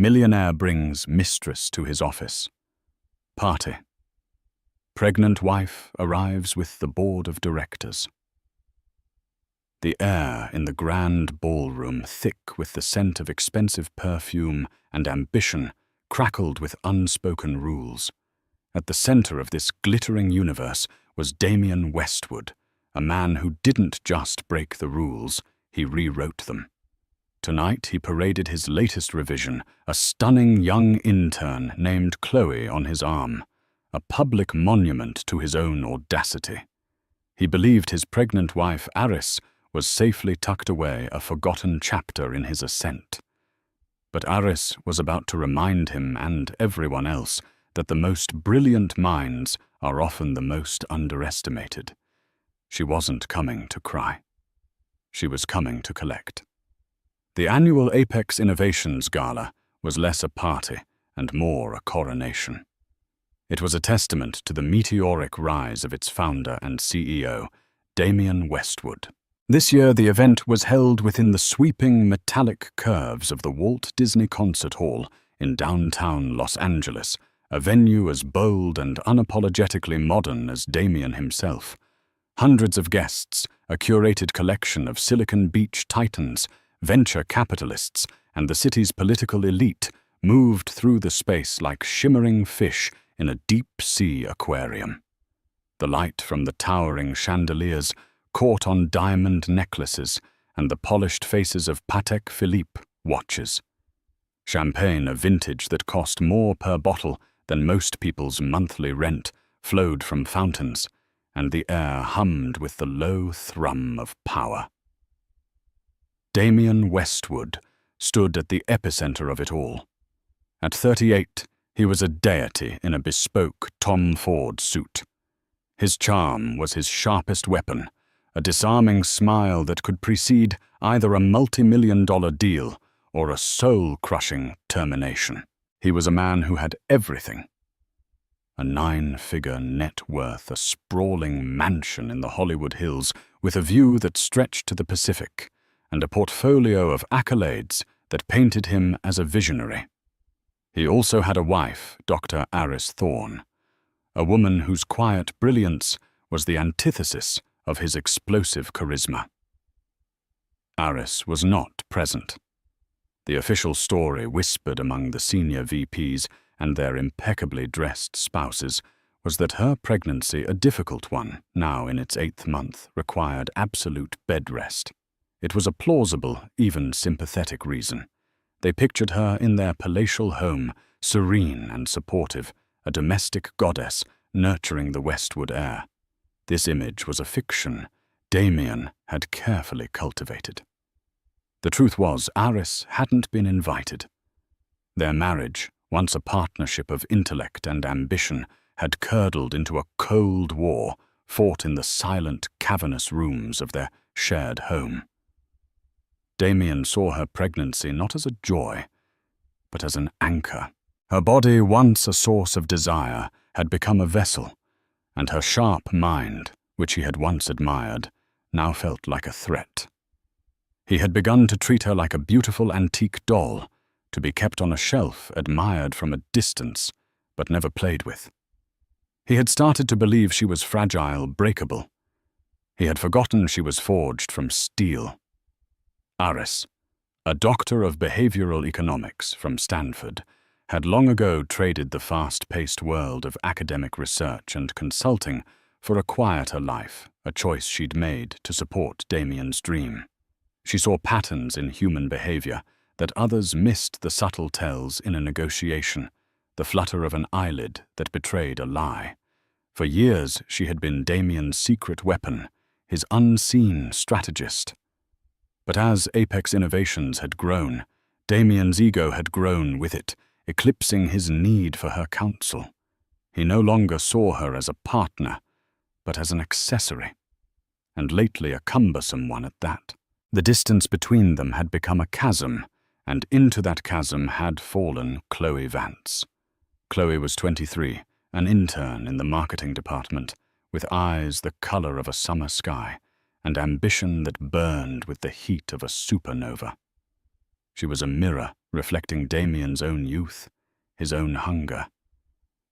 Millionaire brings Mistress to his office. Party. Pregnant wife arrives with the board of directors. The air in the grand ballroom, thick with the scent of expensive perfume and ambition, crackled with unspoken rules. At the center of this glittering universe was Damien Westwood, a man who didn't just break the rules, he rewrote them. Tonight he paraded his latest revision, a stunning young intern named Chloe on his arm, a public monument to his own audacity. He believed his pregnant wife, Aris, was safely tucked away, a forgotten chapter in his ascent. But Aris was about to remind him and everyone else that the most brilliant minds are often the most underestimated. She wasn't coming to cry. She was coming to collect. The annual Apex Innovations Gala was less a party and more a coronation. It was a testament to the meteoric rise of its founder and CEO, Damien Westwood. This year, the event was held within the sweeping metallic curves of the Walt Disney Concert Hall in downtown Los Angeles, a venue as bold and unapologetically modern as Damien himself. Hundreds of guests, a curated collection of Silicon Beach titans, venture capitalists, and the city's political elite moved through the space like shimmering fish in a deep-sea aquarium. The light from the towering chandeliers caught on diamond necklaces and the polished faces of Patek Philippe watches. Champagne, a vintage that cost more per bottle than most people's monthly rent, flowed from fountains, and the air hummed with the low thrum of power. Damien Westwood stood at the epicenter of it all. At 38, he was a deity in a bespoke Tom Ford suit. His charm was his sharpest weapon, a disarming smile that could precede either a multi-million-dollar deal or a soul-crushing termination. He was a man who had everything. A 9-figure net worth, a sprawling mansion in the Hollywood Hills with a view that stretched to the Pacific, and a portfolio of accolades that painted him as a visionary. He also had a wife, Dr. Aris Thorne, a woman whose quiet brilliance was the antithesis of his explosive charisma. Aris was not present. The official story whispered among the senior VPs and their impeccably dressed spouses was that her pregnancy, a difficult one, now in its 8th month, required absolute bed rest. It was a plausible, even sympathetic reason. They pictured her in their palatial home, serene and supportive, a domestic goddess nurturing the Westwood heir. This image was a fiction Damien had carefully cultivated. The truth was, Aris hadn't been invited. Their marriage, once a partnership of intellect and ambition, had curdled into a cold war fought in the silent, cavernous rooms of their shared home. Damien saw her pregnancy not as a joy, but as an anchor. Her body, once a source of desire, had become a vessel, and her sharp mind, which he had once admired, now felt like a threat. He had begun to treat her like a beautiful antique doll, to be kept on a shelf, admired from a distance, but never played with. He had started to believe she was fragile, breakable. He had forgotten she was forged from steel. Aris, a doctor of behavioral economics from Stanford, had long ago traded the fast-paced world of academic research and consulting for a quieter life, a choice she'd made to support Damien's dream. She saw patterns in human behavior that others missed, the subtle tells in a negotiation, the flutter of an eyelid that betrayed a lie. For years she had been Damien's secret weapon, his unseen strategist. But as Apex Innovations had grown, Damien's ego had grown with it, eclipsing his need for her counsel. He no longer saw her as a partner, but as an accessory, and lately a cumbersome one at that. The distance between them had become a chasm, and into that chasm had fallen Chloe Vance. Chloe was 23, an intern in the marketing department, with eyes the color of a summer sky, and ambition that burned with the heat of a supernova. She was a mirror reflecting Damien's own youth, his own hunger.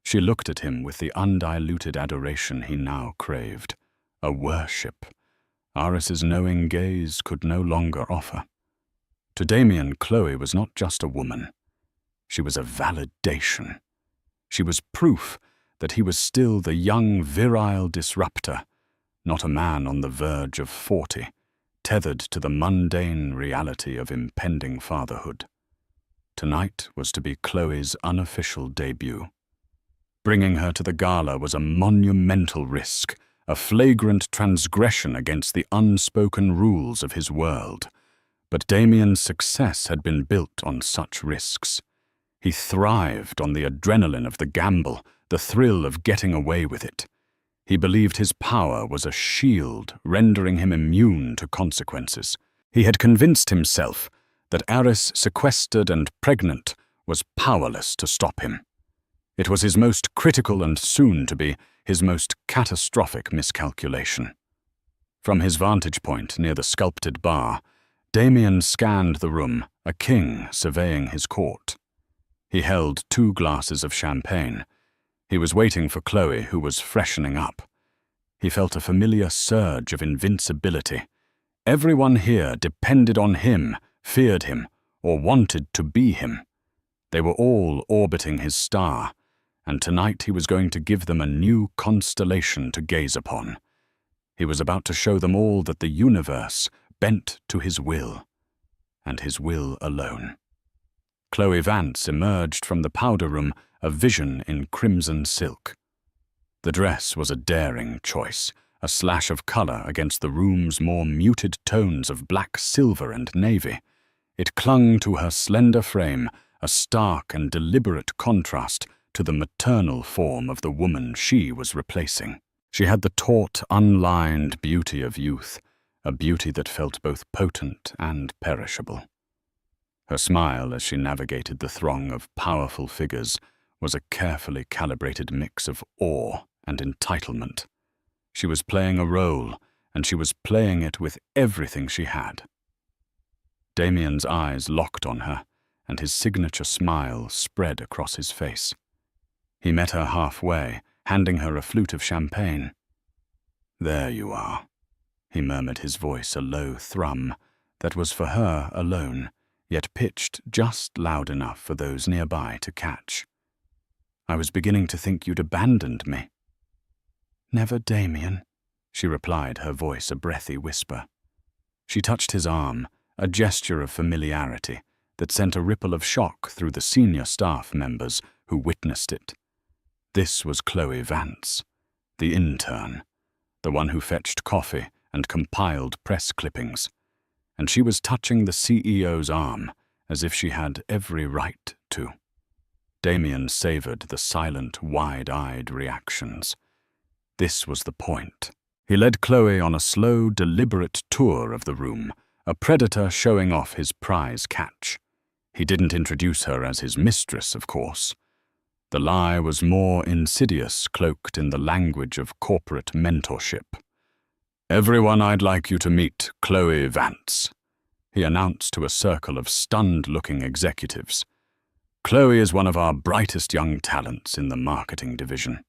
She looked at him with the undiluted adoration he now craved, a worship Aris's knowing gaze could no longer offer. To Damien, Chloe was not just a woman. She was a validation. She was proof that he was still the young, virile disruptor, not a man on the verge of 40, tethered to the mundane reality of impending fatherhood. Tonight was to be Chloe's unofficial debut. Bringing her to the gala was a monumental risk, a flagrant transgression against the unspoken rules of his world. But Damien's success had been built on such risks. He thrived on the adrenaline of the gamble, the thrill of getting away with it. He believed his power was a shield, rendering him immune to consequences. He had convinced himself that Aris, sequestered and pregnant, was powerless to stop him. It was his most critical and soon-to-be his most catastrophic miscalculation. From his vantage point near the sculpted bar, Damien scanned the room, a king surveying his court. He held 2 glasses of champagne. He was waiting for Chloe, who was freshening up. He felt a familiar surge of invincibility. Everyone here depended on him, feared him, or wanted to be him. They were all orbiting his star, and tonight he was going to give them a new constellation to gaze upon. He was about to show them all that the universe bent to his will, and his will alone. Chloe Vance emerged from the powder room, a vision in crimson silk. The dress was a daring choice, a slash of color against the room's more muted tones of black, silver, and navy. It clung to her slender frame, a stark and deliberate contrast to the maternal form of the woman she was replacing. She had the taut, unlined beauty of youth, a beauty that felt both potent and perishable. Her smile as she navigated the throng of powerful figures was a carefully calibrated mix of awe and entitlement. She was playing a role, and she was playing it with everything she had. Damien's eyes locked on her, and his signature smile spread across his face. He met her halfway, handing her a flute of champagne. "There you are," he murmured, his voice a low thrum that was for her alone, yet pitched just loud enough for those nearby to catch. "I was beginning to think you'd abandoned me." "Never, Damien," she replied, her voice a breathy whisper. She touched his arm, a gesture of familiarity that sent a ripple of shock through the senior staff members who witnessed it. This was Chloe Vance, the intern, the one who fetched coffee and compiled press clippings, and she was touching the CEO's arm as if she had every right to. Damien savored the silent, wide-eyed reactions. This was the point. He led Chloe on a slow, deliberate tour of the room, a predator showing off his prize catch. He didn't introduce her as his mistress, of course. The lie was more insidious, cloaked in the language of corporate mentorship. "Everyone I'd like you to meet, Chloe Vance," he announced to a circle of stunned-looking executives. "Chloe is one of our brightest young talents in the marketing division.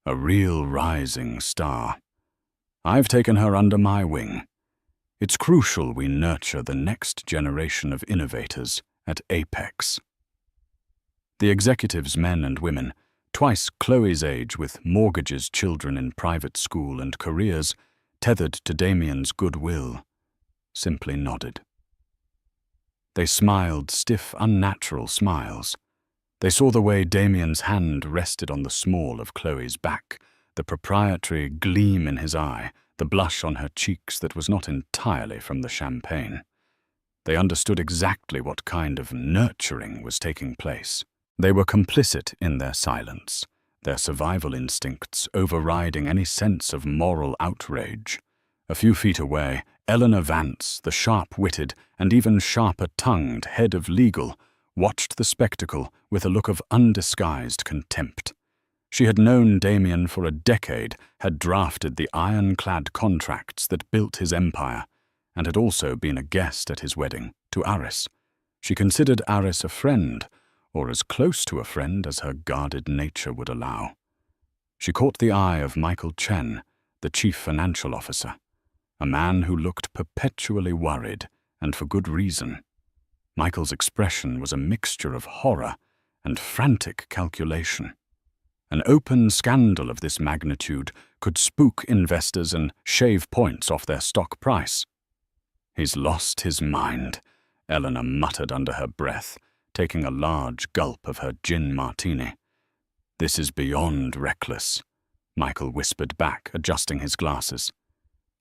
A real rising star. I've taken her under my wing. It's crucial we nurture the next generation of innovators at Apex." The executives, men and women, twice Chloe's age with mortgages, children in private school and careers, tethered to Damien's goodwill, simply nodded. They smiled stiff, unnatural smiles. They saw the way Damien's hand rested on the small of Chloe's back, the proprietary gleam in his eye, the blush on her cheeks that was not entirely from the champagne. They understood exactly what kind of nurturing was taking place. They were complicit in their silence, their survival instincts overriding any sense of moral outrage. A few feet away, Eleanor Vance, the sharp-witted and even sharper-tongued head of legal, watched the spectacle with a look of undisguised contempt. She had known Damien for a decade, had drafted the ironclad contracts that built his empire, and had also been a guest at his wedding to Aris. She considered Aris a friend, or as close to a friend as her guarded nature would allow. She caught the eye of Michael Chen, the chief financial officer, a man who looked perpetually worried, and for good reason. Michael's expression was a mixture of horror and frantic calculation. An open scandal of this magnitude could spook investors and shave points off their stock price. "He's lost his mind," Eleanor muttered under her breath, taking a large gulp of her gin martini. "This is beyond reckless," Michael whispered back, adjusting his glasses.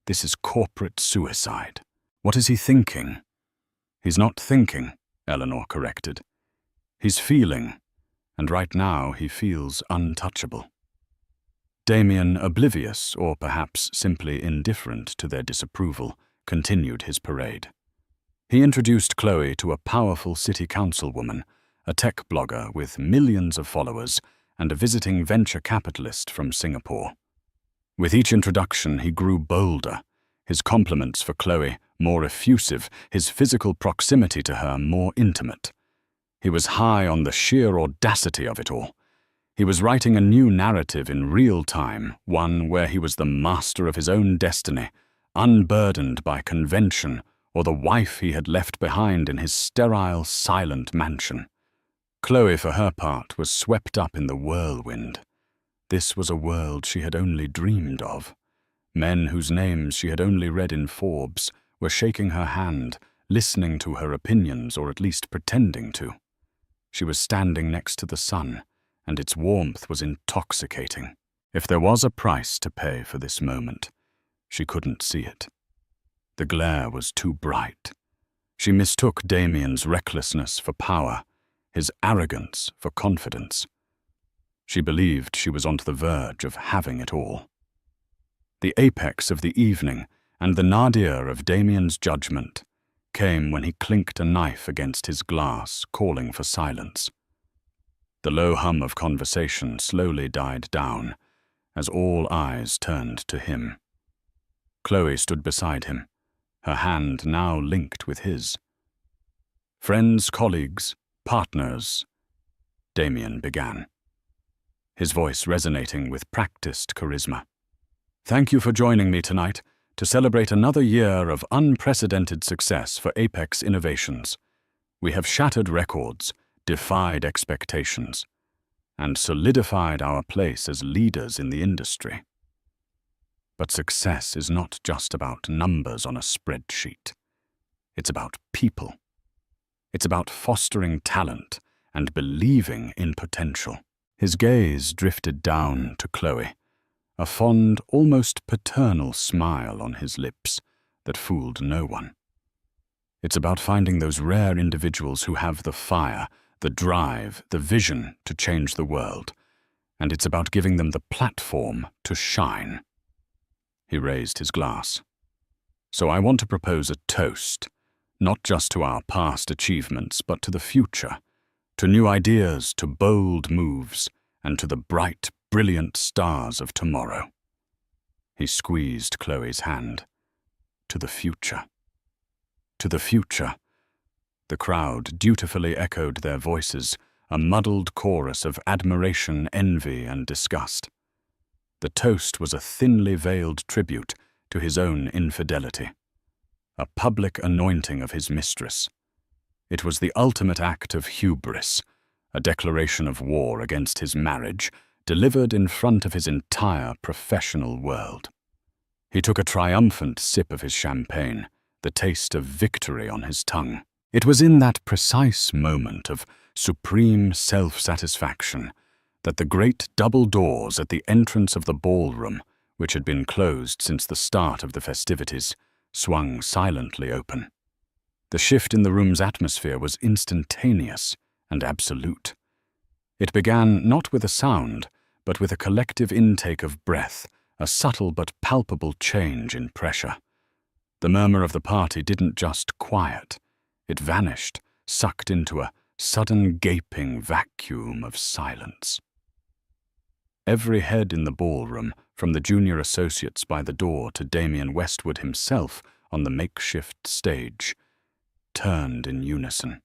"This is corporate suicide. What is he thinking?" "He's not thinking," Eleanor corrected. "He's feeling, and right now he feels untouchable." Damien, oblivious or perhaps simply indifferent to their disapproval, continued his parade. He introduced Chloe to a powerful city councilwoman, a tech blogger with millions of followers, and a visiting venture capitalist from Singapore. With each introduction, he grew bolder, his compliments for Chloe more effusive, his physical proximity to her more intimate. He was high on the sheer audacity of it all. He was writing a new narrative in real time, one where he was the master of his own destiny, unburdened by convention or the wife he had left behind in his sterile, silent mansion. Chloe, for her part, was swept up in the whirlwind. This was a world she had only dreamed of. Men whose names she had only read in Forbes were shaking her hand, listening to her opinions, or at least pretending to. She was standing next to the sun, and its warmth was intoxicating. If there was a price to pay for this moment, she couldn't see it. The glare was too bright. She mistook Damien's recklessness for power, his arrogance for confidence. She believed she was on the verge of having it all. The apex of the evening and the nadir of Damien's judgment came when he clinked a knife against his glass, calling for silence. The low hum of conversation slowly died down as all eyes turned to him. Chloe stood beside him, her hand now linked with his. "Friends, colleagues, partners," Damien began, his voice resonating with practiced charisma. "Thank you for joining me tonight to celebrate another year of unprecedented success for Apex Innovations. We have shattered records, defied expectations, and solidified our place as leaders in the industry. But success is not just about numbers on a spreadsheet. It's about people. It's about fostering talent and believing in potential." His gaze drifted down to Chloe, a fond, almost paternal smile on his lips that fooled no one. "It's about finding those rare individuals who have the fire, the drive, the vision to change the world, and it's about giving them the platform to shine." He raised his glass. "So I want to propose a toast, not just to our past achievements, but to the future, to new ideas, to bold moves, and to the bright, brilliant stars of tomorrow." He squeezed Chloe's hand. "To the future. To the future." The crowd dutifully echoed their voices, a muddled chorus of admiration, envy, and disgust. The toast was a thinly veiled tribute to his own infidelity, a public anointing of his mistress. It was the ultimate act of hubris, a declaration of war against his marriage, delivered in front of his entire professional world. He took a triumphant sip of his champagne, the taste of victory on his tongue. It was in that precise moment of supreme self-satisfaction that the great double doors at the entrance of the ballroom, which had been closed since the start of the festivities, swung silently open. The shift in the room's atmosphere was instantaneous and absolute. It began not with a sound, but with a collective intake of breath, a subtle but palpable change in pressure. The murmur of the party didn't just quiet. It vanished, sucked into a sudden gaping vacuum of silence. Every head in the ballroom, from the junior associates by the door to Damien Westwood himself on the makeshift stage, turned in unison.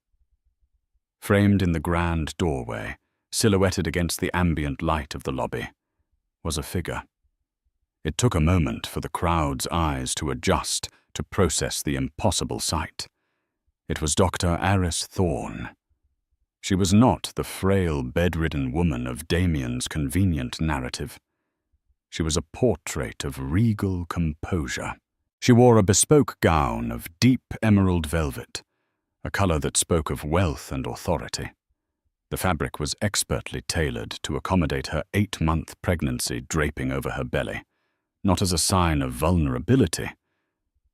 Framed in the grand doorway, silhouetted against the ambient light of the lobby, was a figure. It took a moment for the crowd's eyes to adjust to process the impossible sight. It was Dr. Aris Thorne. She was not the frail, bedridden woman of Damien's convenient narrative. She was a portrait of regal composure. She wore a bespoke gown of deep emerald velvet, a color that spoke of wealth and authority. The fabric was expertly tailored to accommodate her 8-month pregnancy draping over her belly, not as a sign of vulnerability,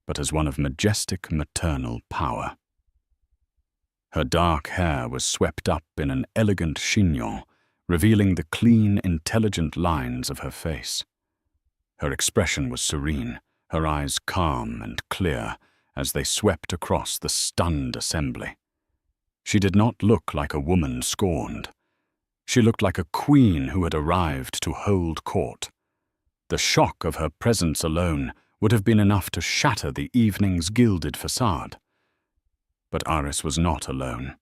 but as one of majestic maternal power. Her dark hair was swept up in an elegant chignon, revealing the clean, intelligent lines of her face. Her expression was serene, her eyes calm and clear as they swept across the stunned assembly. She did not look like a woman scorned. She looked like a queen who had arrived to hold court. The shock of her presence alone would have been enough to shatter the evening's gilded facade. But Aris was not alone.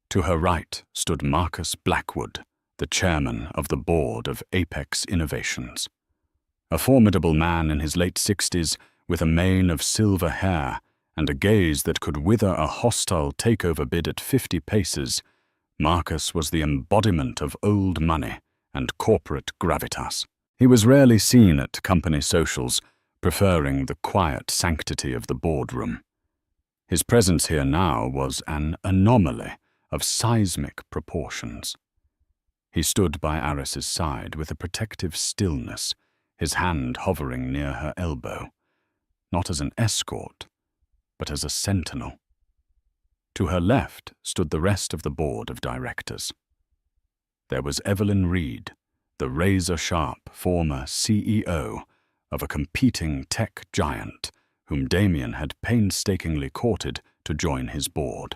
To her right stood Marcus Blackwood, the chairman of the board of Apex Innovations. A formidable man in his late 60s, with a mane of silver hair and a gaze that could wither a hostile takeover bid at 50 paces, Marcus was the embodiment of old money and corporate gravitas. He was rarely seen at company socials, preferring the quiet sanctity of the boardroom. His presence here now was an anomaly of seismic proportions. He stood by Aris's side with a protective stillness, his hand hovering near her elbow, not as an escort, but as a sentinel. To her left stood the rest of the board of directors. There was Evelyn Reed, the razor-sharp former CEO of a competing tech giant whom Damien had painstakingly courted to join his board.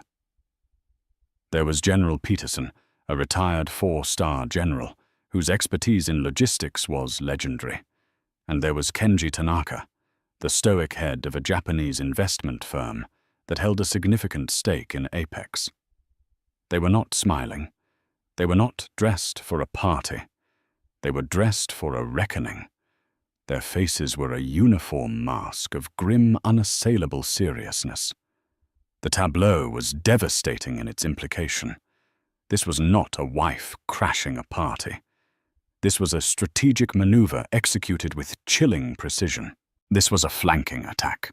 There was General Peterson, a retired 4-star general whose expertise in logistics was legendary. And there was Kenji Tanaka, the stoic head of a Japanese investment firm that held a significant stake in Apex. They were not smiling. They were not dressed for a party. They were dressed for a reckoning. Their faces were a uniform mask of grim, unassailable seriousness. The tableau was devastating in its implication. This was not a wife crashing a party. This was a strategic maneuver executed with chilling precision. This was a flanking attack.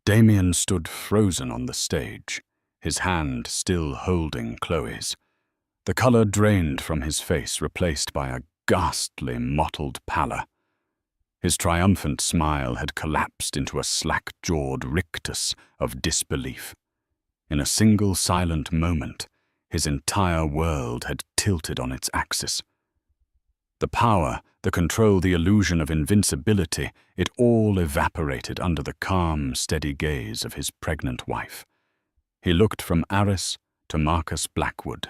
Damien stood frozen on the stage, his hand still holding Chloe's. The color drained from his face, replaced by a ghastly, mottled pallor. His triumphant smile had collapsed into a slack-jawed rictus of disbelief. In a single silent moment, his entire world had tilted on its axis. The power, the control, the illusion of invincibility, it all evaporated under the calm, steady gaze of his pregnant wife. He looked from Aris to Marcus Blackwood,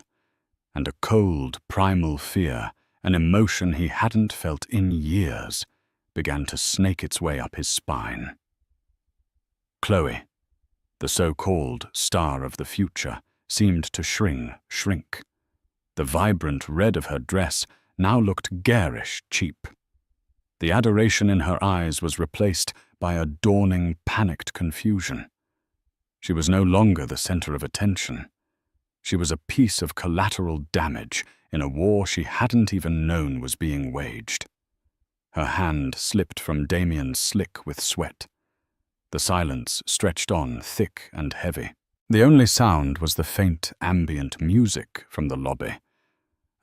and a cold, primal fear, an emotion he hadn't felt in years, began to snake its way up his spine. Chloe, the so-called star of the future, seemed to shrink. The vibrant red of her dress now looked garish cheap. The adoration in her eyes was replaced by a dawning, panicked confusion. She was no longer the center of attention. She was a piece of collateral damage in a war she hadn't even known was being waged. Her hand slipped from Damien's slick with sweat. The silence stretched on thick and heavy. The only sound was the faint ambient music from the lobby,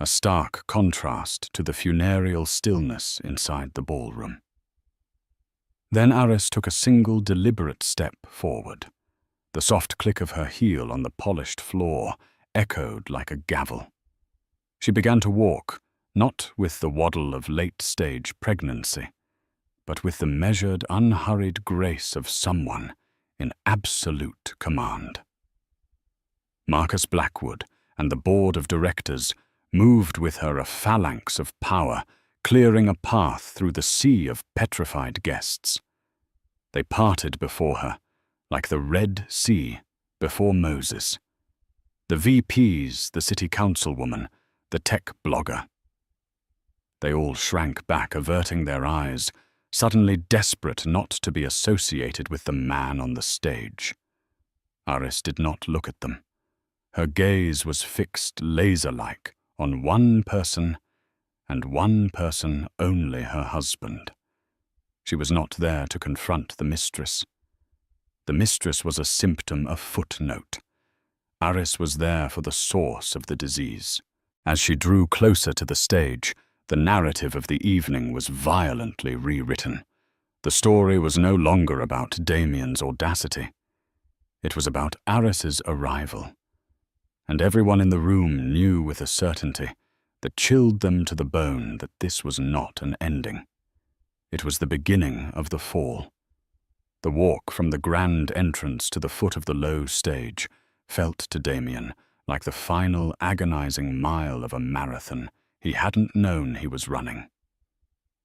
a stark contrast to the funereal stillness inside the ballroom. Then Aris took a single deliberate step forward. The soft click of her heel on the polished floor echoed like a gavel. She began to walk, not with the waddle of late-stage pregnancy, but with the measured, unhurried grace of someone in absolute command. Marcus Blackwood and the board of directors moved with her a phalanx of power, clearing a path through the sea of petrified guests. They parted before her, like the Red Sea before Moses. The VPs, the city councilwoman, the tech blogger. They all shrank back, averting their eyes, suddenly desperate not to be associated with the man on the stage. Aris did not look at them. Her gaze was fixed laser-like on one person, and one person only, her husband. She was not there to confront the mistress. The mistress was a symptom, a footnote. Aris was there for the source of the disease. As she drew closer to the stage, the narrative of the evening was violently rewritten. The story was no longer about Damien's audacity. It was about Aris's arrival. And everyone in the room knew with a certainty that chilled them to the bone that this was not an ending. It was the beginning of the fall. The walk from the grand entrance to the foot of the low stage felt to Damien like the final agonizing mile of a marathon he hadn't known he was running.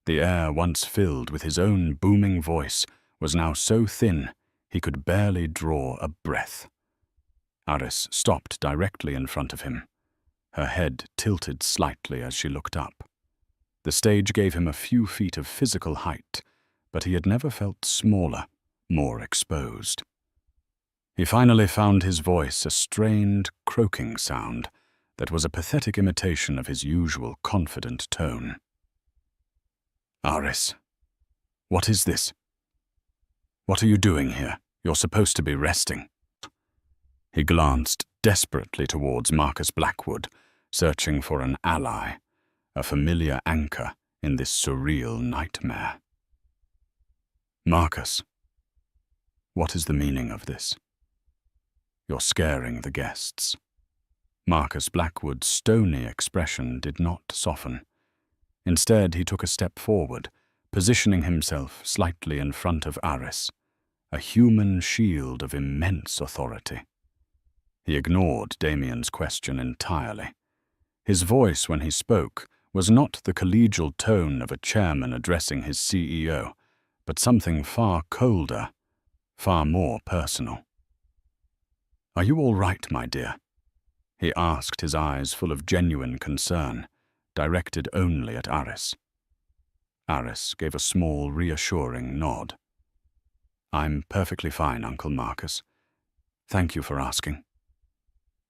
The air once filled with his own booming voice was now so thin he could barely draw a breath. Aris stopped directly in front of him. Her head tilted slightly as she looked up. The stage gave him a few feet of physical height, but he had never felt smaller, more exposed. He finally found his voice a strained, croaking sound that was a pathetic imitation of his usual confident tone. "Aris, what is this? What are you doing here? You're supposed to be resting." He glanced desperately towards Marcus Blackwood, searching for an ally, a familiar anchor in this surreal nightmare. "Marcus, what is the meaning of this? You're scaring the guests." Marcus Blackwood's stony expression did not soften. Instead, he took a step forward, positioning himself slightly in front of Aris, a human shield of immense authority. He ignored Damien's question entirely. His voice, when he spoke, was not the collegial tone of a chairman addressing his CEO, but something far colder, far more personal. "Are you all right, my dear?" he asked, his eyes full of genuine concern, directed only at Aris. Aris gave a small, reassuring nod. "I'm perfectly fine, Uncle Marcus. Thank you for asking."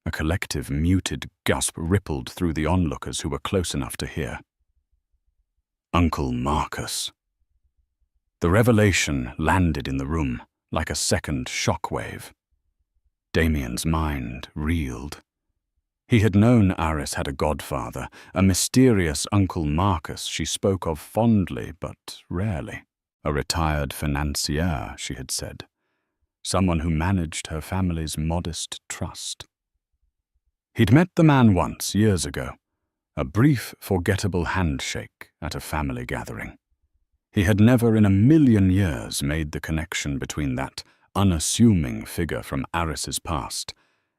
A collective, muted gasp rippled through the onlookers who were close enough to hear. Uncle Marcus. The revelation landed in the room like a second shockwave. Damien's mind reeled. He had known Aris had a godfather, a mysterious Uncle Marcus she spoke of fondly but rarely. A retired financier, she had said. Someone who managed her family's modest trust. He'd met the man once, years ago. A brief, forgettable handshake at a family gathering. He had never in a million years made the connection between that unassuming figure from Aris's past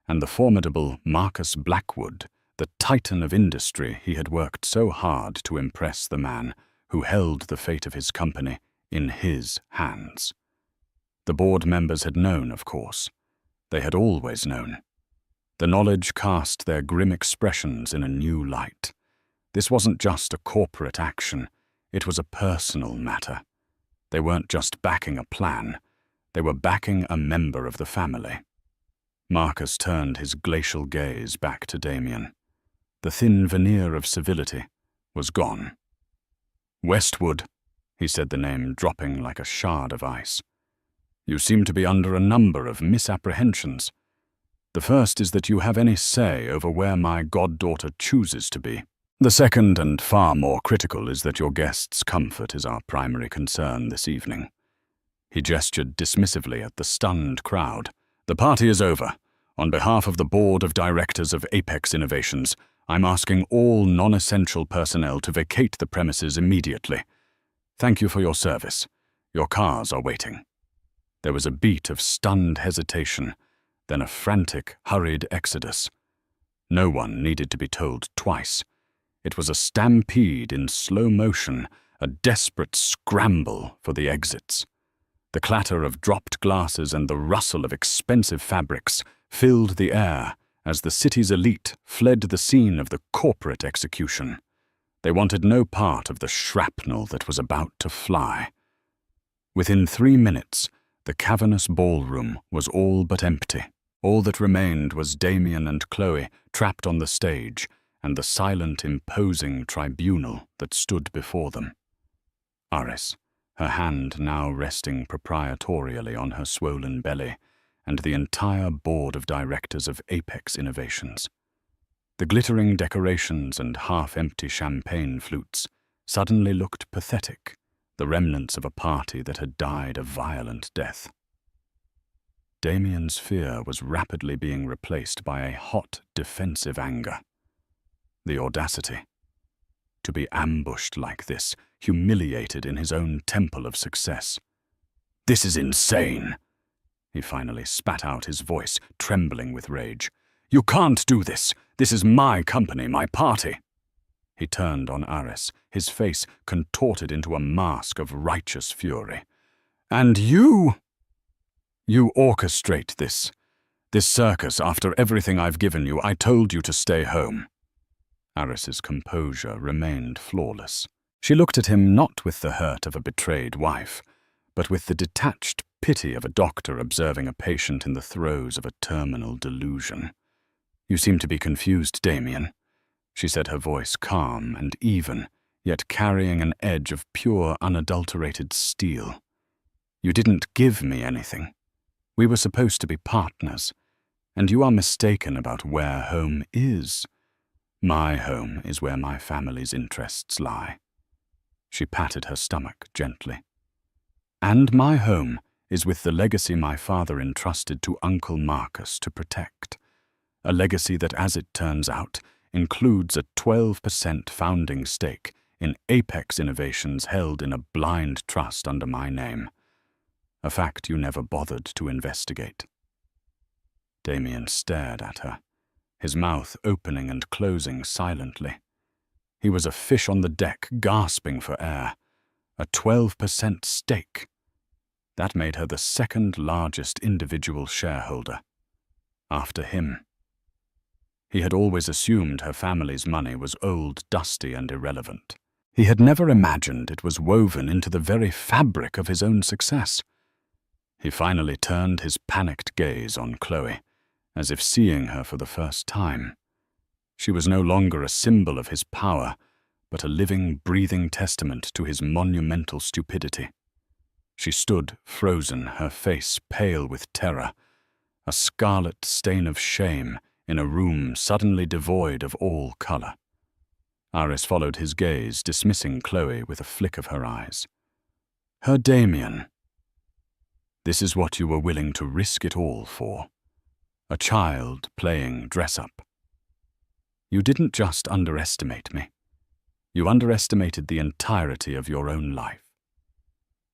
and the formidable Marcus Blackwood, the titan of industry he had worked so hard to impress the man who held the fate of his company in his hands. The board members had known, of course. They had always known. The knowledge cast their grim expressions in a new light. This wasn't just a corporate action, it was a personal matter. They weren't just backing a plan, they were backing a member of the family. Marcus turned his glacial gaze back to Damien. The thin veneer of civility was gone. "Westwood," he said, the name dropping like a shard of ice. "You seem to be under a number of misapprehensions. The first is that you have any say over where my goddaughter chooses to be. The second, and far more critical, is that your guests' comfort is our primary concern this evening." He gestured dismissively at the stunned crowd. "The party is over. On behalf of the board of directors of Apex Innovations, I'm asking all non-essential personnel to vacate the premises immediately. Thank you for your service. Your cars are waiting." There was a beat of stunned hesitation, then a frantic, hurried exodus. No one needed to be told twice. It was a stampede in slow motion, a desperate scramble for the exits. The clatter of dropped glasses and the rustle of expensive fabrics filled the air as the city's elite fled the scene of the corporate execution. They wanted no part of the shrapnel that was about to fly. Within 3 minutes, the cavernous ballroom was all but empty. All that remained was Damien and Chloe trapped on the stage and the silent, imposing tribunal that stood before them. Aris, her hand now resting proprietorially on her swollen belly, and the entire board of directors of Apex Innovations. The glittering decorations and half-empty champagne flutes suddenly looked pathetic, the remnants of a party that had died a violent death. Damien's fear was rapidly being replaced by a hot, defensive anger. The audacity. To be ambushed like this, humiliated in his own temple of success. "This is insane!" He finally spat out, his voice trembling with rage. "You can't do this! This is my company, my party!" He turned on Aris, his face contorted into a mask of righteous fury. "And you orchestrate this circus after everything I've given you. I told you to stay home." Aris's composure remained flawless. She looked at him not with the hurt of a betrayed wife, but with the detached pity of a doctor observing a patient in the throes of a terminal delusion. "You seem to be confused, Damien," she said, her voice calm and even, yet carrying an edge of pure, unadulterated steel. "You didn't give me anything. We were supposed to be partners, and you are mistaken about where home is. My home is where my family's interests lie." She patted her stomach gently. "And my home is with the legacy my father entrusted to Uncle Marcus to protect. A legacy that, as it turns out, includes a 12% founding stake in Apex Innovations held in a blind trust under my name. A fact you never bothered to investigate." Damien stared at her, his mouth opening and closing silently. He was a fish on the deck, gasping for air. A 12% stake. That made her the second largest individual shareholder. After him. He had always assumed her family's money was old, dusty, and irrelevant. He had never imagined it was woven into the very fabric of his own success. He finally turned his panicked gaze on Chloe, as if seeing her for the first time. She was no longer a symbol of his power, but a living, breathing testament to his monumental stupidity. She stood frozen, her face pale with terror, a scarlet stain of shame in a room suddenly devoid of all color. Aris followed his gaze, dismissing Chloe with a flick of her eyes. "Her Damien. This is what you were willing to risk it all for. A child playing dress-up. You didn't just underestimate me. You underestimated the entirety of your own life."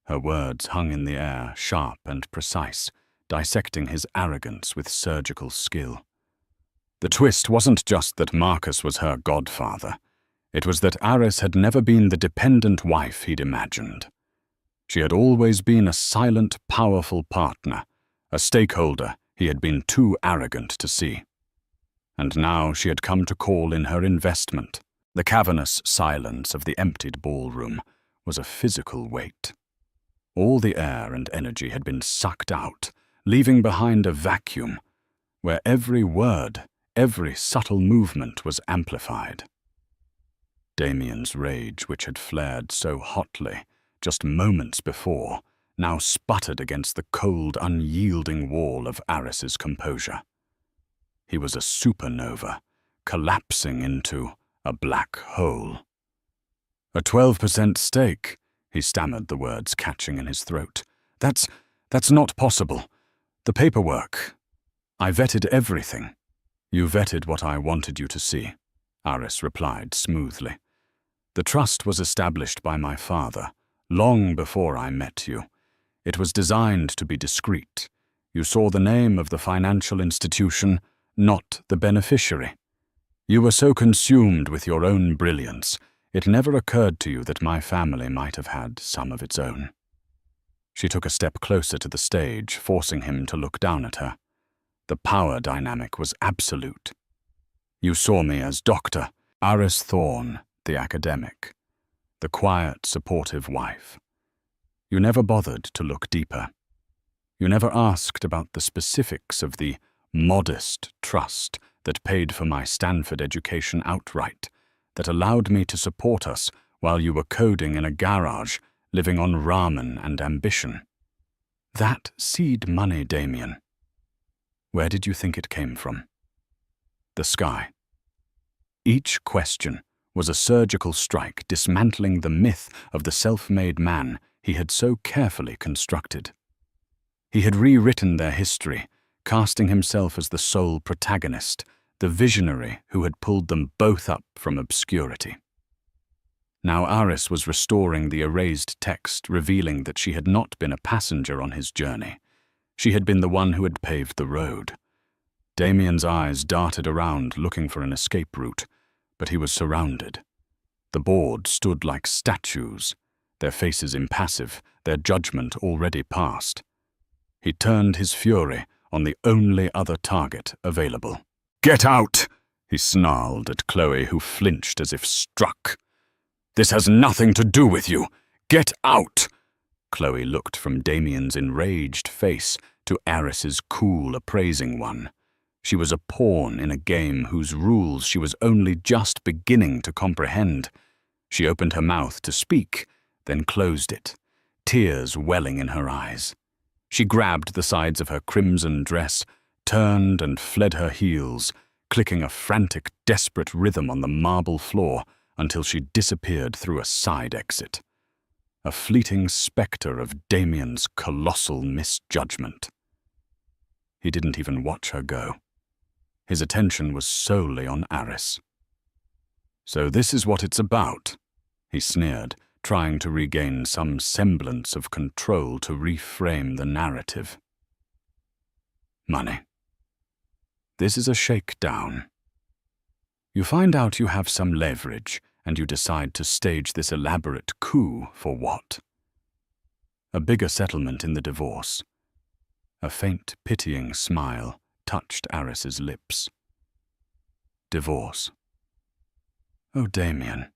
Her words hung in the air, sharp and precise, dissecting his arrogance with surgical skill. The twist wasn't just that Marcus was her godfather. It was that Aris had never been the dependent wife he'd imagined. She had always been a silent, powerful partner, a stakeholder he had been too arrogant to see. And now she had come to call in her investment. The cavernous silence of the emptied ballroom was a physical weight. All the air and energy had been sucked out, leaving behind a vacuum where every word, every subtle movement was amplified. Damien's rage, which had flared so hotly just moments before, now sputtered against the cold, unyielding wall of Aris's composure. He was a supernova, collapsing into a black hole. "A 12% stake," he stammered, the words catching in his throat. That's not possible. The paperwork. I vetted everything." "You vetted what I wanted you to see," Aris replied smoothly. "The trust was established by my father, long before I met you. It was designed to be discreet. You saw the name of the financial institution, not the beneficiary. You were so consumed with your own brilliance, it never occurred to you that my family might have had some of its own." She took a step closer to the stage, forcing him to look down at her. The power dynamic was absolute. You saw me as Dr. Aris Thorne, the academic, the quiet, supportive wife. You never bothered to look deeper. You never asked about the specifics of the modest trust that paid for my Stanford education outright, that allowed me to support us while you were coding in a garage, living on ramen and ambition. That seed money, Damien. Where did you think it came from? The sky. Each question was a surgical strike dismantling the myth of the self-made man he had so carefully constructed. He had rewritten their history, casting himself as the sole protagonist, the visionary who had pulled them both up from obscurity. Now Aris was restoring the erased text, revealing that she had not been a passenger on his journey. She had been the one who had paved the road. Damien's eyes darted around, looking for an escape route, but he was surrounded. The board stood like statues, their faces impassive, their judgment already past. He turned his fury on the only other target available. "Get out!" he snarled at Chloe, who flinched as if struck. "This has nothing to do with you! Get out!" Chloe looked from Damien's enraged face to Aris's cool, appraising one. She was a pawn in a game whose rules she was only just beginning to comprehend. She opened her mouth to speak, then closed it, tears welling in her eyes. She grabbed the sides of her crimson dress, turned and fled her heels, clicking a frantic, desperate rhythm on the marble floor until she disappeared through a side exit. A fleeting spectre of Damien's colossal misjudgment. He didn't even watch her go. His attention was solely on Aris. "So this is what it's about," he sneered, trying to regain some semblance of control to reframe the narrative. "Money. This is a shakedown. You find out you have some leverage, and you decide to stage this elaborate coup for what? A bigger settlement in the divorce." A faint, pitying smile touched Aris's lips. "Divorce. Oh, Damien.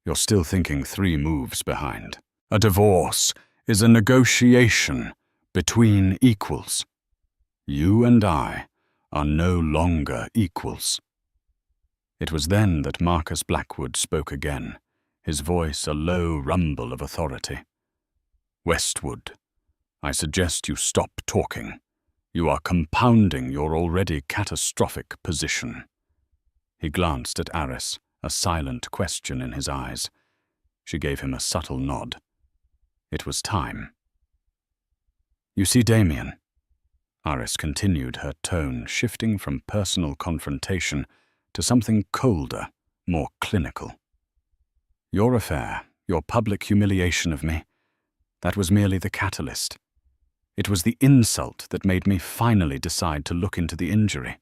You're still thinking 3 moves behind. A divorce is a negotiation between equals. You and I are no longer equals." It was then that Marcus Blackwood spoke again, his voice a low rumble of authority. "Westwood, I suggest you stop talking. You are compounding your already catastrophic position." He glanced at Aris, a silent question in his eyes. She gave him a subtle nod. It was time. "You see, Damien," Aris continued, her tone shifting from personal confrontation to something colder, more clinical. "Your affair, your public humiliation of me, that was merely the catalyst. It was the insult that made me finally decide to look into the injury.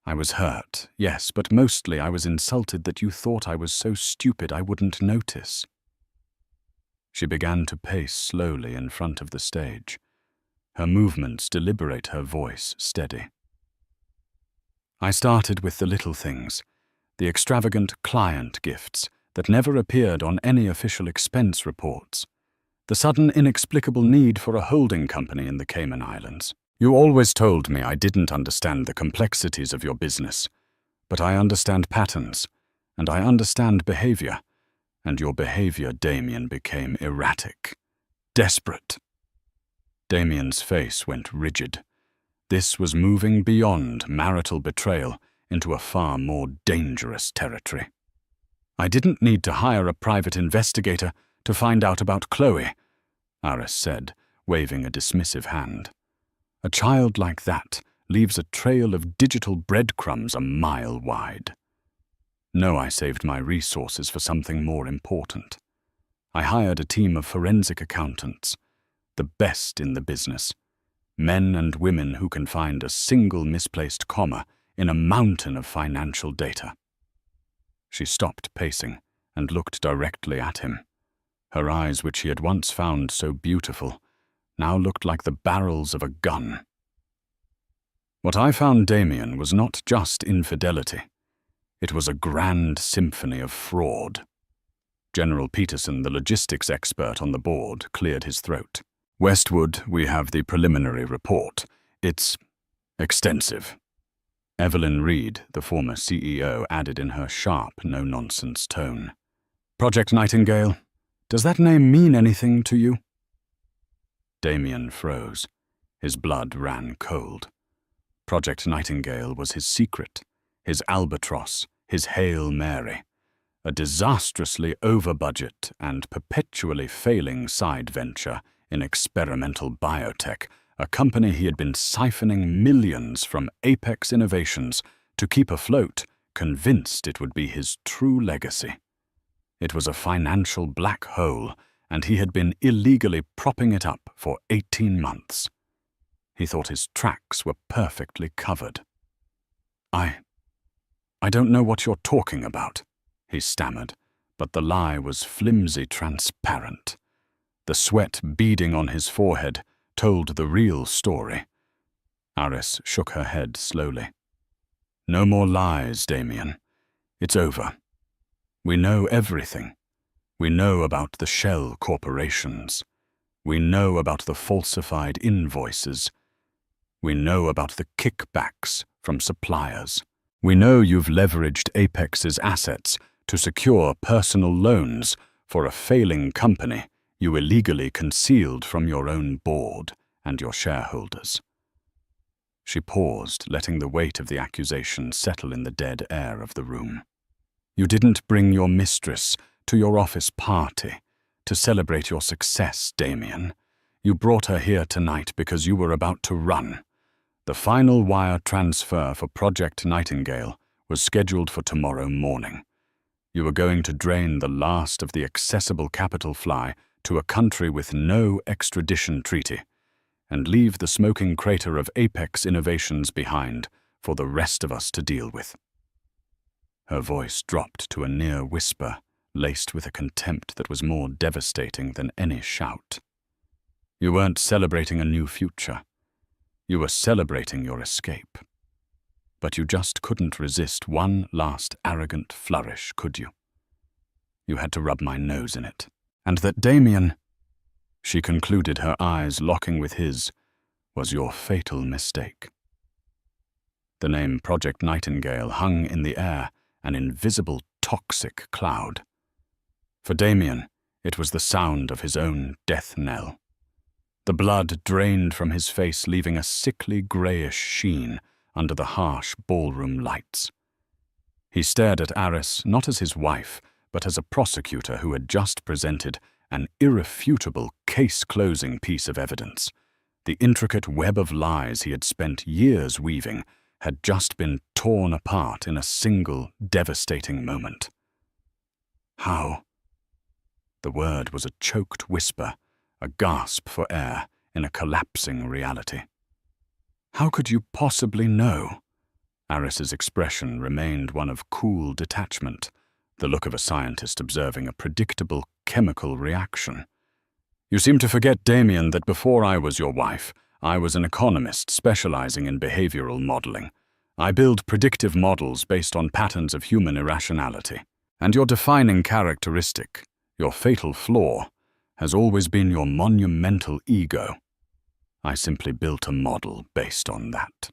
I was hurt, yes, but mostly I was insulted that you thought I was so stupid I wouldn't notice." She began to pace slowly in front of the stage, her movements deliberate, her voice steady. "I started with the little things, the extravagant client gifts that never appeared on any official expense reports, the sudden inexplicable need for a holding company in the Cayman Islands. You always told me I didn't understand the complexities of your business, but I understand patterns, and I understand behavior, and your behavior, Damien, became erratic, desperate." Damien's face went rigid. This was moving beyond marital betrayal into a far more dangerous territory. "I didn't need to hire a private investigator to find out about Chloe," Aris said, waving a dismissive hand. "A child like that leaves a trail of digital breadcrumbs a mile wide. No, I saved my resources for something more important. I hired a team of forensic accountants, the best in the business, men and women who can find a single misplaced comma in a mountain of financial data." She stopped pacing and looked directly at him. Her eyes, which he had once found so beautiful, now looked like the barrels of a gun. What I found, Damien, was not just infidelity. It was a grand symphony of fraud. General Peterson, the logistics expert on the board, cleared his throat. Westwood, we have the preliminary report. It's extensive. Evelyn Reed, the former CEO, added in her sharp, no-nonsense tone. Project Nightingale, does that name mean anything to you? Damien froze. His blood ran cold. Project Nightingale was his secret, his albatross, his Hail Mary, a disastrously over-budget and perpetually failing side venture in experimental biotech, a company he had been siphoning millions from Apex Innovations to keep afloat, convinced it would be his true legacy. It was a financial black hole, and he had been illegally propping it up for 18 months. He thought his tracks were perfectly covered. I don't know what you're talking about, he stammered, but the lie was flimsy transparent. The sweat beading on his forehead told the real story. Aris shook her head slowly. No more lies, Damien. It's over. We know everything. We know about the shell corporations. We know about the falsified invoices. We know about the kickbacks from suppliers. We know you've leveraged Apex's assets to secure personal loans for a failing company you illegally concealed from your own board and your shareholders. She paused, letting the weight of the accusation settle in the dead air of the room. You didn't bring your mistress to your office party to celebrate your success, Damien. You brought her here tonight because you were about to run. The final wire transfer for Project Nightingale was scheduled for tomorrow morning. You were going to drain the last of the accessible capital fly to a country with no extradition treaty, and leave the smoking crater of Apex Innovations behind for the rest of us to deal with. Her voice dropped to a near whisper, laced with a contempt that was more devastating than any shout. You weren't celebrating a new future. You were celebrating your escape. But you just couldn't resist one last arrogant flourish, could you? You had to rub my nose in it. And that Damien, she concluded, her eyes locking with his, was your fatal mistake. The name Project Nightingale hung in the air, an invisible toxic cloud. For Damien, it was the sound of his own death knell. The blood drained from his face, leaving a sickly greyish sheen under the harsh ballroom lights. He stared at Aris not as his wife, but as a prosecutor who had just presented an irrefutable case-closing piece of evidence. The intricate web of lies he had spent years weaving had just been torn apart in a single devastating moment. How? The word was a choked whisper, a gasp for air in a collapsing reality. How could you possibly know? Aris's expression remained one of cool detachment, the look of a scientist observing a predictable chemical reaction. You seem to forget, Damien, that before I was your wife, I was an economist specializing in behavioral modeling. I build predictive models based on patterns of human irrationality. And your defining characteristic, your fatal flaw, has always been your monumental ego. I simply built a model based on that.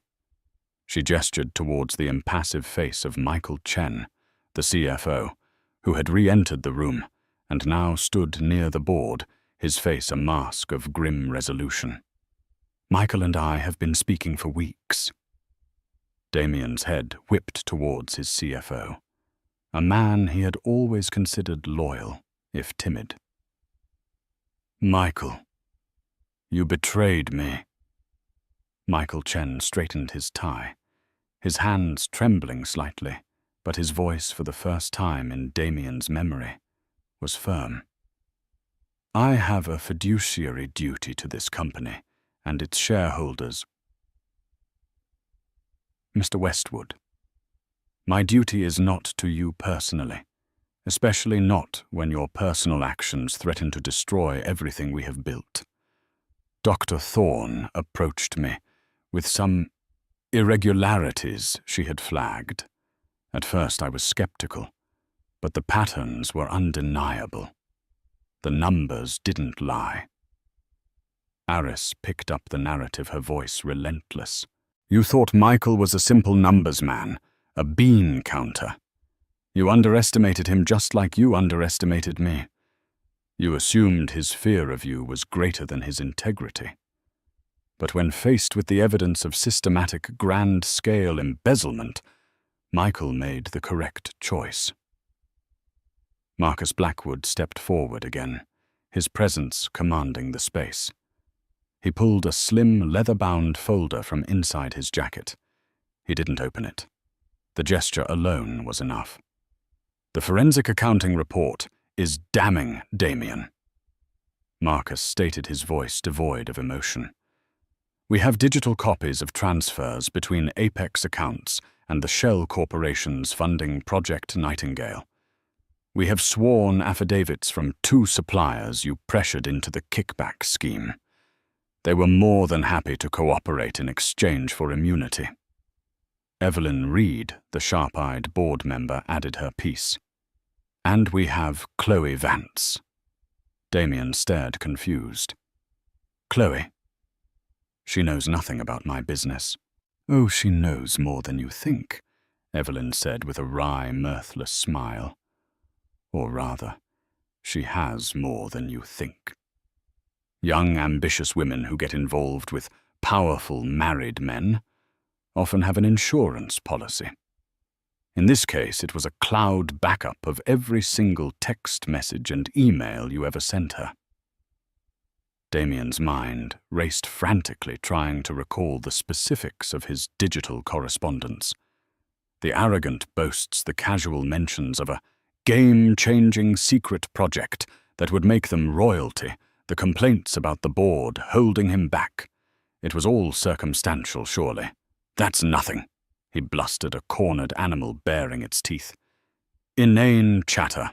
She gestured towards the impassive face of Michael Chen, the CFO, who had re-entered the room and now stood near the board, his face a mask of grim resolution. Michael and I have been speaking for weeks. Damien's head whipped towards his CFO, a man he had always considered loyal, if timid. Michael, you betrayed me. Michael Chen straightened his tie, his hands trembling slightly, but his voice, for the first time in Damien's memory, was firm. I have a fiduciary duty to this company and its shareholders. Mr. Westwood, my duty is not to you personally, especially not when your personal actions threaten to destroy everything we have built. Dr. Thorne approached me with some irregularities she had flagged. At first I was skeptical, but the patterns were undeniable. The numbers didn't lie. Aris picked up the narrative, her voice relentless. You thought Michael was a simple numbers man, a bean counter. You underestimated him just like you underestimated me. You assumed his fear of you was greater than his integrity. But when faced with the evidence of systematic grand-scale embezzlement, Michael made the correct choice. Marcus Blackwood stepped forward again, his presence commanding the space. He pulled a slim, leather-bound folder from inside his jacket. He didn't open it. The gesture alone was enough. The forensic accounting report is damning, Damien. Marcus stated, his voice devoid of emotion. We have digital copies of transfers between Apex accounts and the shell corporations funding Project Nightingale. We have sworn affidavits from 2 suppliers you pressured into the kickback scheme. They were more than happy to cooperate in exchange for immunity. Evelyn Reed, the sharp-eyed board member, added her piece. And we have Chloe Vance. Damien stared confused. Chloe? She knows nothing about my business. Oh, she knows more than you think, Evelyn said with a wry, mirthless smile. Or rather, she has more than you think. Young, ambitious women who get involved with powerful married men often have an insurance policy. In this case, it was a cloud backup of every single text message and email you ever sent her. Damien's mind raced frantically, trying to recall the specifics of his digital correspondence. The arrogant boasts, the casual mentions of a game-changing secret project that would make them royalty, the complaints about the board holding him back. It was all circumstantial, surely. That's nothing, he blustered, a cornered animal baring its teeth. Inane chatter.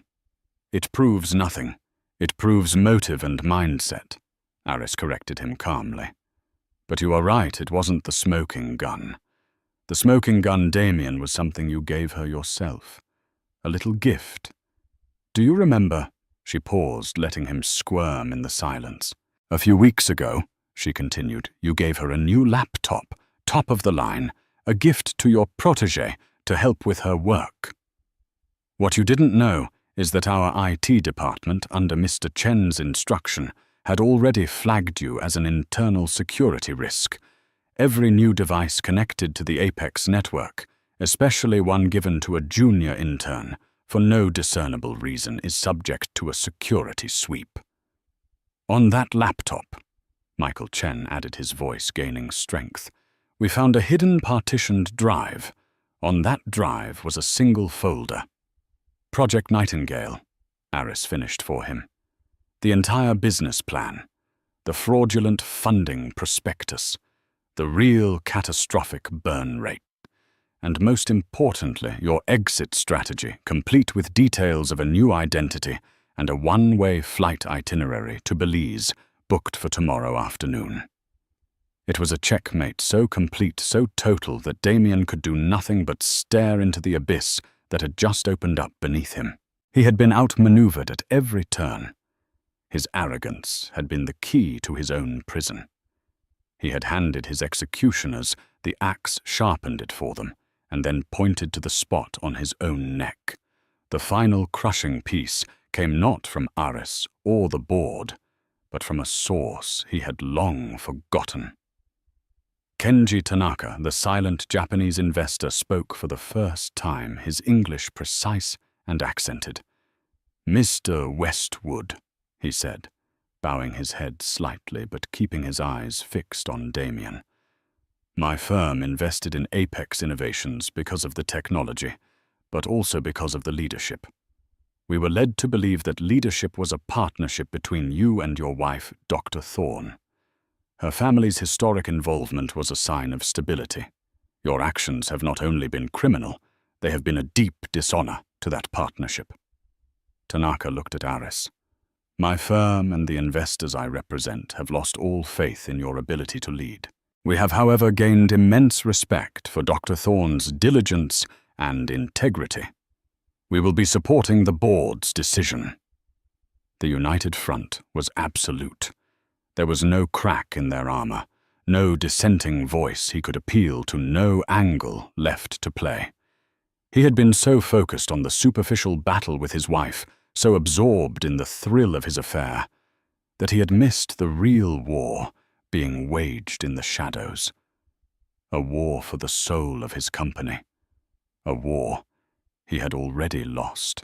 It proves nothing. It proves motive and mindset, Aris corrected him calmly. But you are right, it wasn't the smoking gun. The smoking gun, Damien, was something you gave her yourself. A little gift. Do you remember? She paused, letting him squirm in the silence. A few weeks ago, she continued, you gave her a new laptop, top of the line, a gift to your protégé to help with her work. What you didn't know is that our IT department, under Mr. Chen's instruction, had already flagged you as an internal security risk. Every new device connected to the Apex network, especially one given to a junior intern, for no discernible reason, is subject to a security sweep. On that laptop, Michael Chen added, his voice gaining strength, we found a hidden partitioned drive. On that drive was a single folder. Project Nightingale, Aris finished for him. The entire business plan, the fraudulent funding prospectus, the real catastrophic burn rate, and most importantly, your exit strategy, complete with details of a new identity and a one-way flight itinerary to Belize, booked for tomorrow afternoon. It was a checkmate so complete, so total, that Damien could do nothing but stare into the abyss that had just opened up beneath him. He had been outmaneuvered at every turn. His arrogance had been the key to his own prison. He had handed his executioners the axe, sharpened it for them, and then pointed to the spot on his own neck. The final crushing piece came not from Aris or the board, but from a source he had long forgotten. Kenji Tanaka, the silent Japanese investor, spoke for the first time, his English precise and accented. Mr. Westwood, he said, bowing his head slightly but keeping his eyes fixed on Damien. My firm invested in Apex Innovations because of the technology, but also because of the leadership. We were led to believe that leadership was a partnership between you and your wife, Dr. Thorne. Her family's historic involvement was a sign of stability. Your actions have not only been criminal, they have been a deep dishonor to that partnership. Tanaka looked at Aris. My firm and the investors I represent have lost all faith in your ability to lead. We have, however, gained immense respect for Dr. Thorne's diligence and integrity. We will be supporting the board's decision." The united front was absolute. There was no crack in their armor, no dissenting voice he could appeal to, no angle left to play. He had been so focused on the superficial battle with his wife, so absorbed in the thrill of his affair, that he had missed the real war being waged in the shadows. A war for the soul of his company. A war he had already lost.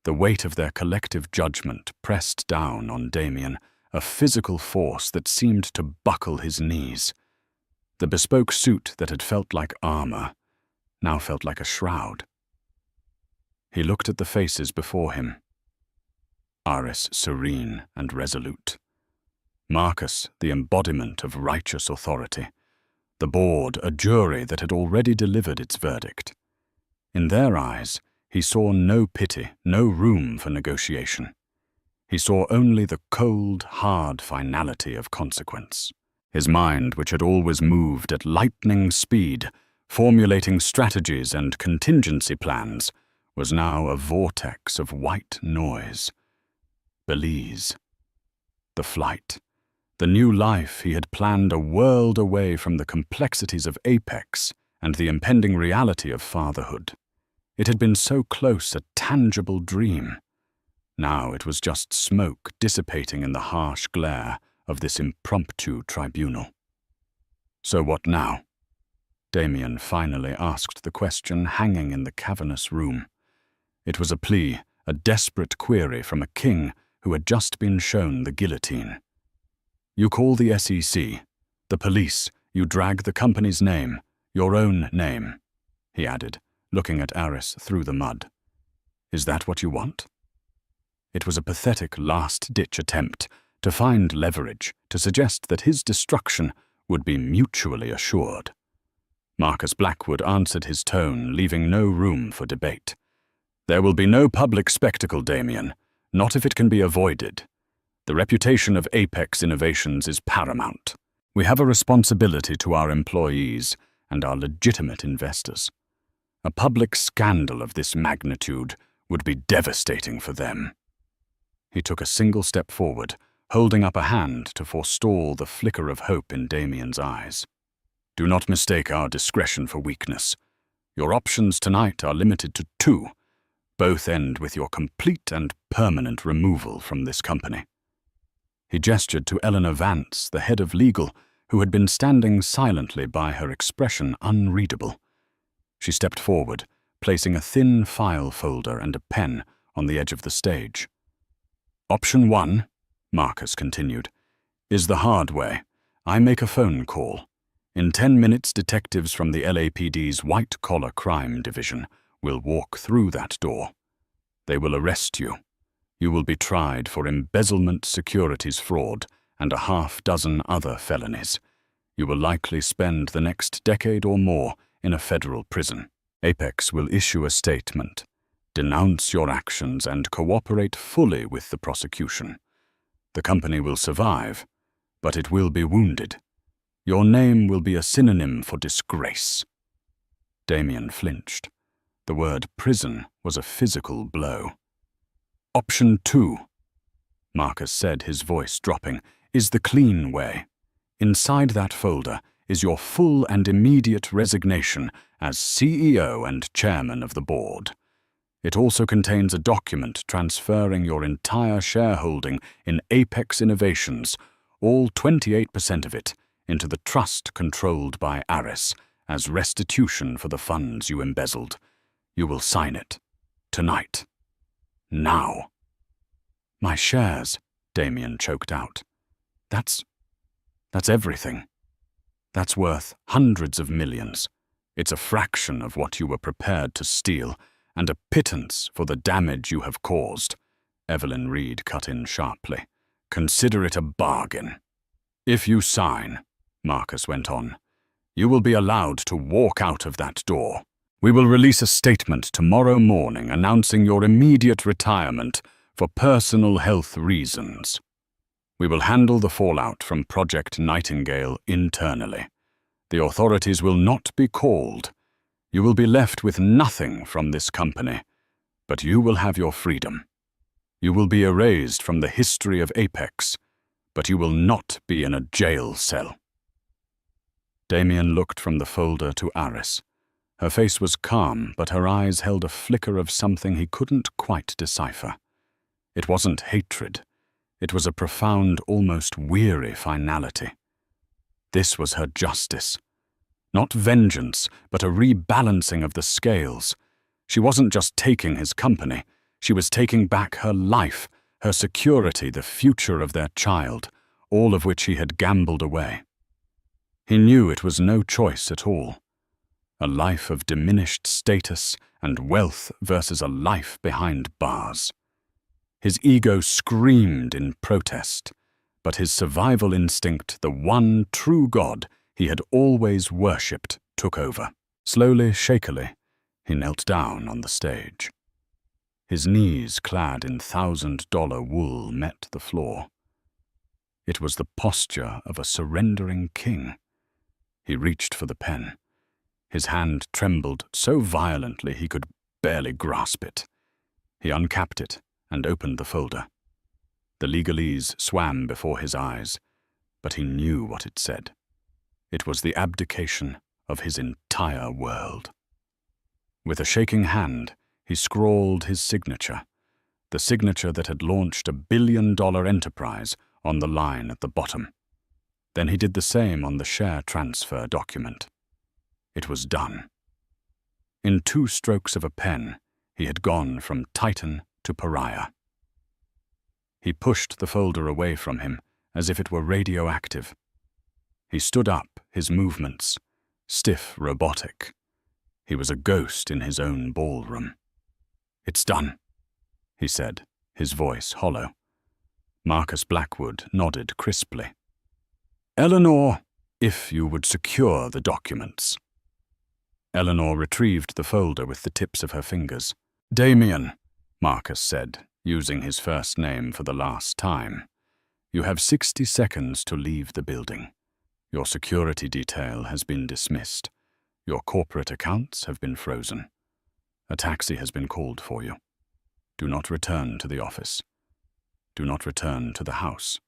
The weight of their collective judgment pressed down on Damien, a physical force that seemed to buckle his knees. The bespoke suit that had felt like armor now felt like a shroud. He looked at the faces before him. Aris serene and resolute. Marcus the embodiment of righteous authority. The board a jury that had already delivered its verdict. In their eyes, he saw no pity, no room for negotiation. He saw only the cold, hard finality of consequence. His mind, which had always moved at lightning speed, formulating strategies and contingency plans, was now a vortex of white noise. Belize. The flight. The new life he had planned a world away from the complexities of Apex and the impending reality of fatherhood. It had been so close a tangible dream. Now it was just smoke dissipating in the harsh glare of this impromptu tribunal. So what now? Damien finally asked the question hanging in the cavernous room. It was a plea, a desperate query from a king who had just been shown the guillotine. You call the SEC, the police, you drag the company's name, your own name, he added, looking at Aris through the mud. Is that what you want? It was a pathetic last-ditch attempt to find leverage, to suggest that his destruction would be mutually assured. Marcus Blackwood answered his tone, leaving no room for debate. There will be no public spectacle, Damien, not if it can be avoided. The reputation of Apex Innovations is paramount. We have a responsibility to our employees and our legitimate investors. A public scandal of this magnitude would be devastating for them. He took a single step forward, holding up a hand to forestall the flicker of hope in Damien's eyes. Do not mistake our discretion for weakness. Your options tonight are limited to 2. Both end with your complete and permanent removal from this company. He gestured to Eleanor Vance, the head of legal, who had been standing silently by, her expression unreadable. She stepped forward, placing a thin file folder and a pen on the edge of the stage. Option 1, Marcus continued, is the hard way. I make a phone call. In 10 minutes, detectives from the LAPD's white-collar crime division will walk through that door. They will arrest you. You will be tried for embezzlement, securities fraud, and a half-dozen other felonies. You will likely spend the next decade or more in a federal prison. Apex will issue a statement, denounce your actions, and cooperate fully with the prosecution. The company will survive, but it will be wounded. Your name will be a synonym for disgrace. Damien flinched. The word prison was a physical blow. Option 2, Marcus said, his voice dropping, is the clean way. Inside that folder is your full and immediate resignation as CEO and chairman of the board. It also contains a document transferring your entire shareholding in Apex Innovations, all 28% of it, into the trust controlled by Aris as restitution for the funds you embezzled. You will sign it. Tonight. Now. My shares, Damien choked out. That's everything. That's worth hundreds of millions. It's a fraction of what you were prepared to steal, and a pittance for the damage you have caused. Evelyn Reed cut in sharply. Consider it a bargain. If you sign, Marcus went on, you will be allowed to walk out of that door. We will release a statement tomorrow morning announcing your immediate retirement for personal health reasons. We will handle the fallout from Project Nightingale internally. The authorities will not be called. You will be left with nothing from this company, but you will have your freedom. You will be erased from the history of Apex, but you will not be in a jail cell." Damien looked from the folder to Aris. Her face was calm, but her eyes held a flicker of something he couldn't quite decipher. It wasn't hatred. It was a profound, almost weary finality. This was her justice. Not vengeance, but a rebalancing of the scales. She wasn't just taking his company. She was taking back her life, her security, the future of their child, all of which he had gambled away. He knew it was no choice at all. A life of diminished status and wealth versus a life behind bars. His ego screamed in protest, but his survival instinct, the one true God he had always worshipped, took over. Slowly, shakily, he knelt down on the stage. His knees, clad in $1,000 wool, met the floor. It was the posture of a surrendering king. He reached for the pen. His hand trembled so violently he could barely grasp it. He uncapped it and opened the folder. The legalese swam before his eyes, but he knew what it said. It was the abdication of his entire world. With a shaking hand, he scrawled his signature, the signature that had launched a billion-dollar enterprise, on the line at the bottom. Then he did the same on the share transfer document. It was done. In 2 strokes of a pen, he had gone from Titan to pariah. He pushed the folder away from him, as if it were radioactive. He stood up, his movements stiff, robotic. He was a ghost in his own ballroom. "It's done," he said, his voice hollow. Marcus Blackwood nodded crisply. "Eleanor, if you would secure the documents." Eleanor retrieved the folder with the tips of her fingers. "Damien," Marcus said, using his first name for the last time, "you have 60 seconds to leave the building. Your security detail has been dismissed. Your corporate accounts have been frozen. A taxi has been called for you. Do not return to the office. Do not return to the house.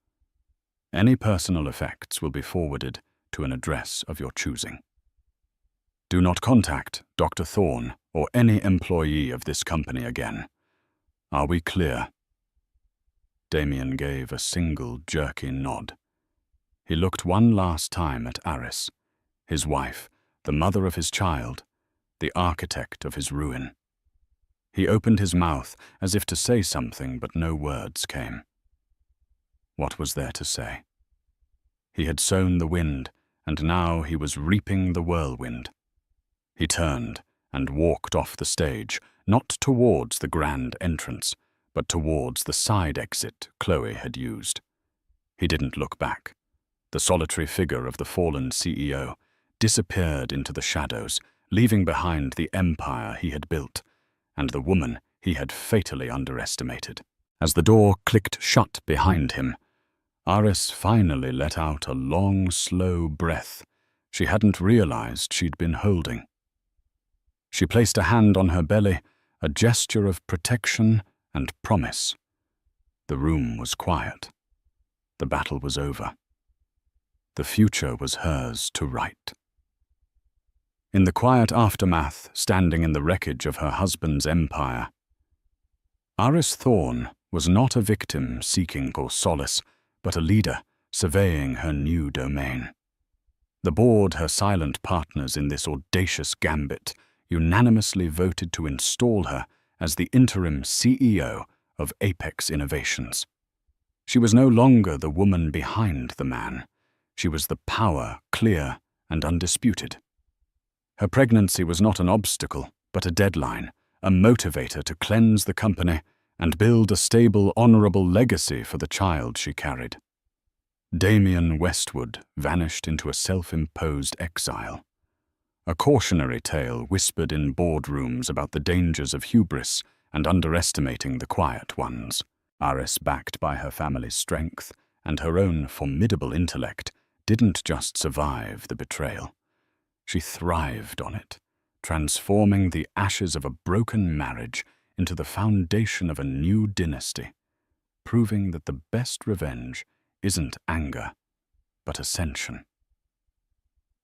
Any personal effects will be forwarded to an address of your choosing. Do not contact Dr. Thorne or any employee of this company again. Are we clear?" Damien gave a single jerky nod. He looked one last time at Aris, his wife, the mother of his child, the architect of his ruin. He opened his mouth as if to say something, but no words came. What was there to say? He had sown the wind, and now he was reaping the whirlwind. He turned and walked off the stage, not towards the grand entrance, but towards the side exit Chloe had used. He didn't look back. The solitary figure of the fallen CEO disappeared into the shadows, leaving behind the empire he had built, and the woman he had fatally underestimated. As the door clicked shut behind him, Aris finally let out a long, slow breath she hadn't realized she'd been holding. She placed a hand on her belly, a gesture of protection and promise. The room was quiet. The battle was over. The future was hers to write. In the quiet aftermath, standing in the wreckage of her husband's empire, Aris Thorne was not a victim seeking for solace, but a leader surveying her new domain. The board, her silent partners in this audacious gambit, unanimously voted to install her as the interim CEO of Apex Innovations. She was no longer the woman behind the man. She was the power, clear and undisputed. Her pregnancy was not an obstacle, but a deadline, a motivator to cleanse the company and build a stable, honorable legacy for the child she carried. Damien Westwood vanished into a self-imposed exile. A cautionary tale whispered in boardrooms about the dangers of hubris and underestimating the quiet ones. Aris, backed by her family's strength and her own formidable intellect didn't just survive the betrayal. She thrived on it, transforming the ashes of a broken marriage into the foundation of a new dynasty, proving that the best revenge isn't anger, but ascension.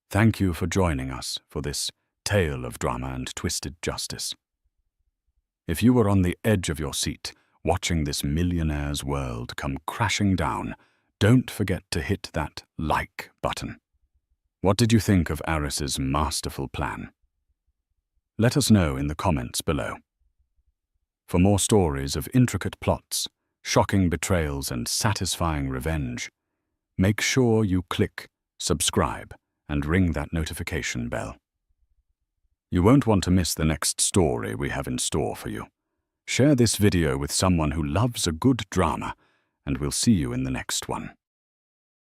Thank you for joining us for this tale of drama and twisted justice. If you were on the edge of your seat, watching this millionaire's world come crashing down, don't forget to hit that like button. What did you think of Aris's masterful plan? Let us know in the comments below. For more stories of intricate plots, shocking betrayals, and satisfying revenge, make sure you click subscribe and ring that notification bell. You won't want to miss the next story we have in store for you. Share this video with someone who loves a good drama, and we'll see you in the next one.